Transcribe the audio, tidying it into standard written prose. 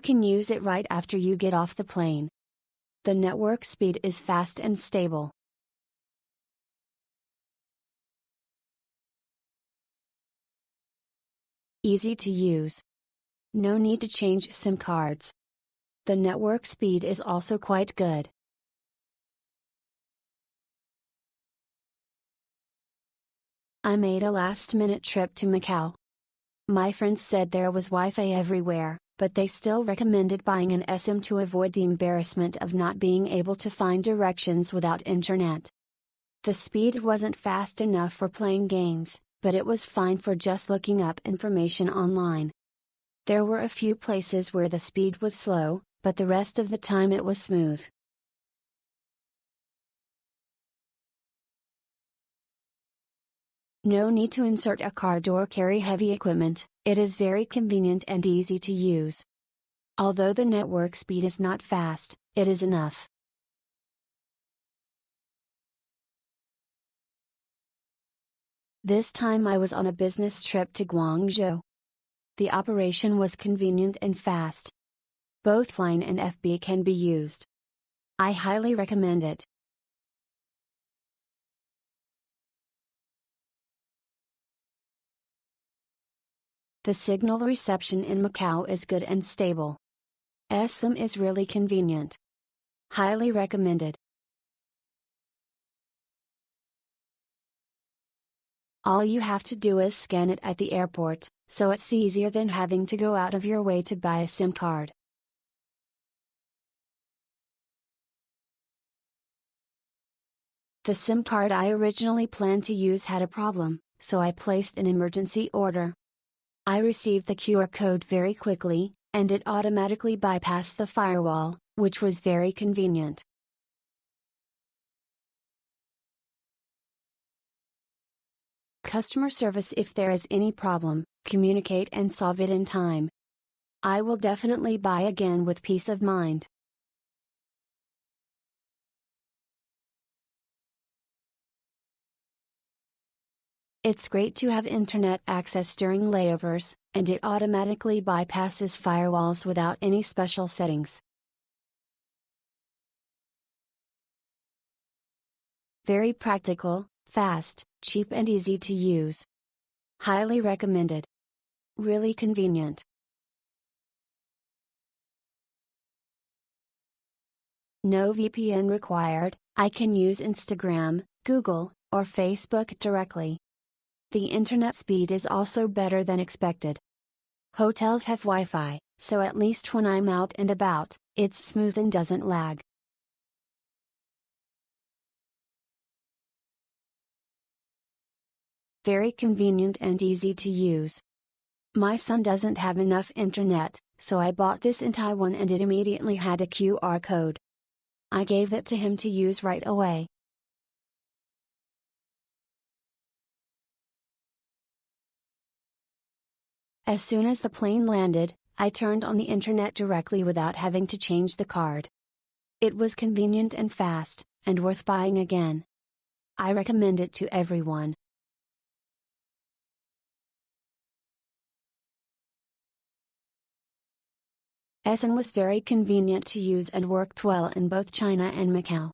can use it right after you get off the plane. The network speed is fast and stable. Easy to use. No need to change SIM cards. The network speed is also quite good. I made a last-minute trip to Macau. My friends said there was Wi-Fi everywhere, but they still recommended buying an eSIM to avoid the embarrassment of not being able to find directions without internet. The speed wasn't fast enough for playing games, but it was fine for just looking up information online. There were a few places where the speed was slow, but the rest of the time it was smooth. No need to insert a card or carry heavy equipment, it is very convenient and easy to use. Although the network speed is not fast, it is enough. This time I was on a business trip to Guangzhou. The operation was convenient and fast. Both Line and FB can be used. I highly recommend it. The signal reception in Macau is good and stable. eSIM is really convenient. Highly recommended. All you have to do is scan it at the airport, so it's easier than having to go out of your way to buy a SIM card. The SIM card I originally planned to use had a problem, so I placed an emergency order. I received the QRcode very quickly, and it automatically bypassed the firewall, which was very convenient. Customer service: if there is any problem, communicate and solve it in time. I will definitely buy again with peace of mind. It's great to have internet access during layovers, and it automatically bypasses firewalls without any special settings. Very practical, fast, cheap and easy to use. Highly recommended. Really convenient. No VPN required, I can use Instagram, Google, or Facebook directly. The internet speed is also better than expected. Hotels have Wi-Fi, so at least when I'm out and about, it's smooth and doesn't lag. Very convenient and easy to use. My son doesn't have enough internet, so I bought this in Taiwan and it immediately had a QR code. I gave it to him to use right away. As soon as the plane landed, I turned on the internet directly without having to change the card. It was convenient and fast, and worth buying again. I recommend it to everyone. eSIM was very convenient to use and worked well in both China and Macau.